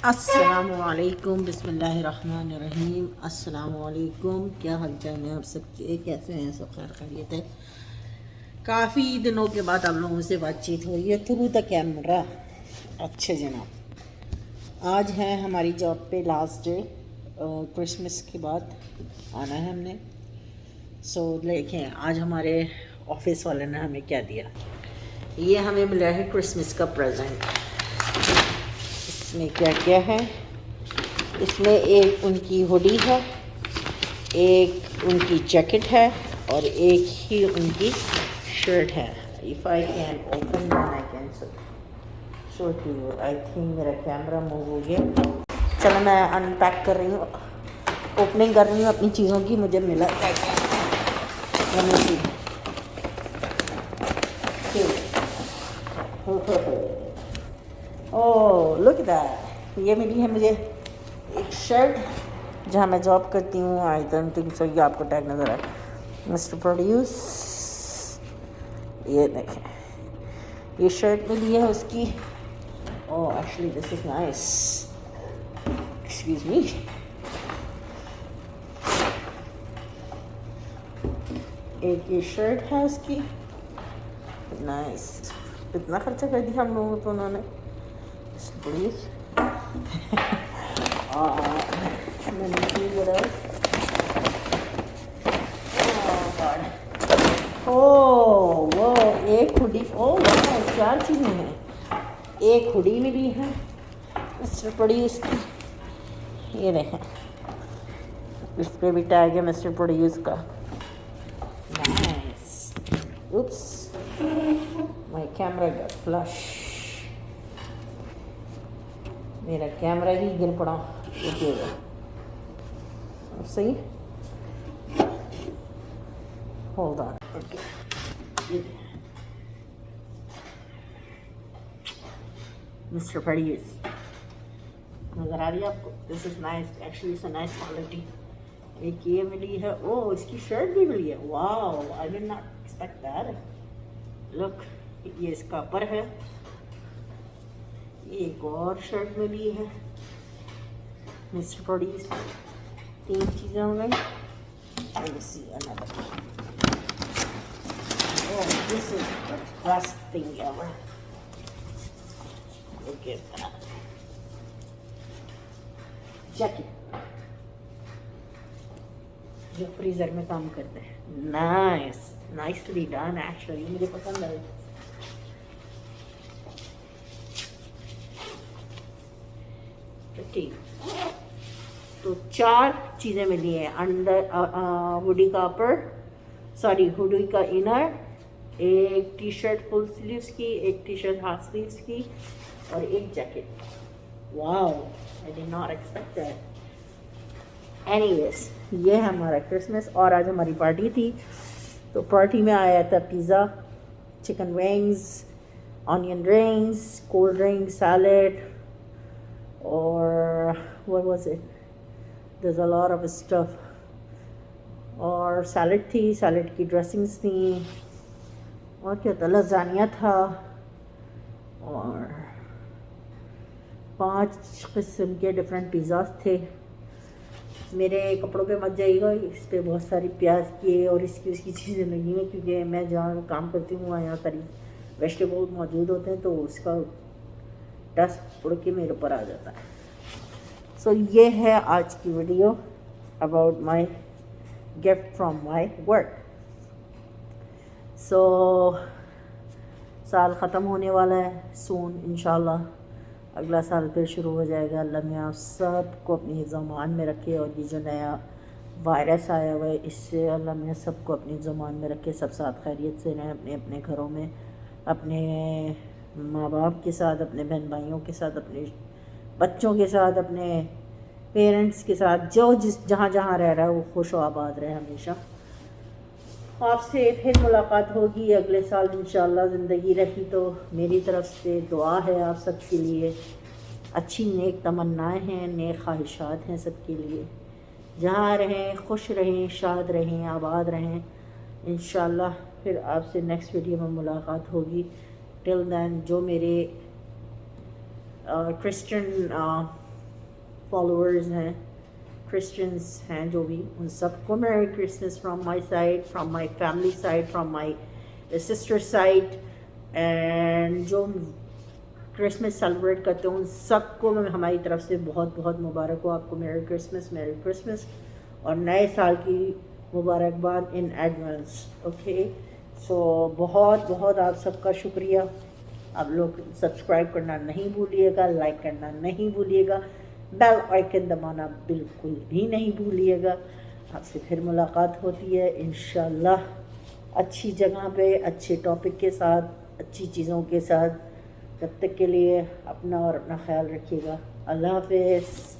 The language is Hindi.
अस्सलामुअलैकुम बिस्मिल्लाहिर्रहमानिर्रहीम। अस्सलामुअलैकुम। क्या हाल चाल है आप सबके, कैसे हैं? सब खैर खैरियत है। काफ़ी दिनों के बाद आप लोगों से बातचीत हो रही है थ्रू द कैमरा। अच्छे जनाब, आज है हमारी जॉब पे लास्ट डे, क्रिसमस के बाद आना है हमने। सो देखें आज हमारे ऑफिस वाले ने हमें क्या दिया। ये हमें मिला है क्रिसमस का प्रेजेंट। इसमें क्या क्या है? इसमें एक उनकी हुडी है, एक उनकी जैकेट है और एक ही उनकी शर्ट है। If I can open then I can show to you. I think मेरा कैमरा मूव हो गया। चलो मैं अनपैक कर रही हूँ, ओपनिंग कर रही हूँ अपनी चीज़ों की। मुझे मिला ओह लुक दैट, ये मिली है मुझे एक शर्ट जहाँ मैं जॉब करती हूँ। आई डोंट थिंक सो ये आपको टैग नज़र आए। मिस्टर प्रोड्यूस, ये देखें ये शर्ट मिली है उसकी। Oh actually this is nice, excuse me. एक ये शर्ट है उसकी, नाइस। इतना खर्चा कर दिया हम लोगों को उन्होंने, प्लीज। ओह वो एक हुडी, ओह वाह 4 चीज़ें हैं। एक हुडी मिली है मिस्टर प्रोड्यूस की, ये देखें इस पर भी टैग है मिस्टर प्रोड्यूस का। Nice. Oops, my camera got flush. मेरा कैमरा ही गिर पड़ा, रुकिएगा। सही, hold on. Okay, mister produce नज़र आ रही है आपको? This is nice, actually it's a nice quality. एक ये मिली है, ओह इसकी शर्ट भी मिली है। Wow, I did not expect that. Look, ये इसका अपर है। एक और शर्ट मिली है मिस्टर प्रोड्यूस। 3 चीज़ें हो गई। Let's see another. Oh, this is the best thing ever. Look at that. Jacket जो फ्रीजर में काम करते हैं। Nice, nicely done. एक्चुअली मुझे पसंद आई। ठीक, तो 4 चीज़ें मिली हैं। अंडर हुडी का अपर, सॉरी हुडी का इनर, एक टी शर्ट फुल स्लीव्स की, एक टी शर्ट हाफ स्लीव्स की और एक jacket. Wow, I did not expect that. Anyways, ये है हमारा क्रिसमस। और आज हमारी पार्टी थी, तो पार्टी में आया था pizza, chicken wings, onion rings, cold drink, salad और what was it? There's a lot of stuff. और सैलड थी, सैलड की ड्रेसिंग्स थी, और क्या था, लजानिया था, और 5 किस्म के डिफरेंट पिज़्ज़ास थे। मेरे कपड़ों पे मत जाइएगा, इस पर बहुत सारी प्याज की और इसकी उसकी चीज़ें लगी हैं, क्योंकि मैं जहाँ काम करती हूँ वहाँ यहाँ सारी वेजिटेबल मौजूद होते हैं, तो उसका डस्ट उड़ के मेरे ऊपर आ जाता है। सो ये है आज की video about my gift from my work. So साल ख़त्म होने वाला है सून, इंशाल्लाह अगला साल फिर शुरू हो जाएगा। अल्लाह में आप सबको अपनी ज़मान में रखे, और ये जो नया वायरस आया हुआ है इससे अल्लाह में सबको अपनी ज़मान में रखे। सब साथ खैरियत से रहें, अपने अपने घरों में, अपने माँ बाप के साथ, अपने बहन भाइयों के साथ, अपने बच्चों के साथ, अपने पेरेंट्स के साथ, जो जिस जहाँ जहाँ रह रहा है वो खुश व आबाद रहे हमेशा। आपसे फिर मुलाकात होगी अगले साल इंशाल्लाह। ज़िंदगी रही तो मेरी तरफ से दुआ है आप सब के लिए, अच्छी नेक तमन्नाएँ हैं, नेक ख्वाहिशात हैं सबके लिए। जहाँ रहें खुश रहें, शाद रहें, आबाद रहें। इंशाल्लाह फिर आपसे नेक्स्ट वीडियो में मुलाकात होगी। टिल दैन जो मेरे क्रिश्चियन फॉलोअर्स हैं, क्रिश्चियंस हैं जो भी, उन सबको मेरी Christmas from my side, from my family side, from my sister side. And जो क्रिसमस सेलिब्रेट करते हैं उन सबको मैं हमारी तरफ से बहुत बहुत मुबारक हो। आपको मेरी क्रिसमस और नए साल की मुबारकबाद इन एडवांस। ओके, सो बहुत बहुत आप सबका शुक्रिया। आप लोग सब्सक्राइब करना नहीं भूलिएगा, लाइक करना नहीं भूलिएगा, बेल आइकन दबाना बिल्कुल भी नहीं भूलिएगा। आपसे फिर मुलाकात होती है इंशाल्लाह अच्छी जगह पे, अच्छे टॉपिक के साथ, अच्छी चीज़ों के साथ। तब तक के लिए अपना और अपना ख्याल रखिएगा। अल्लाह हाफ़िज़।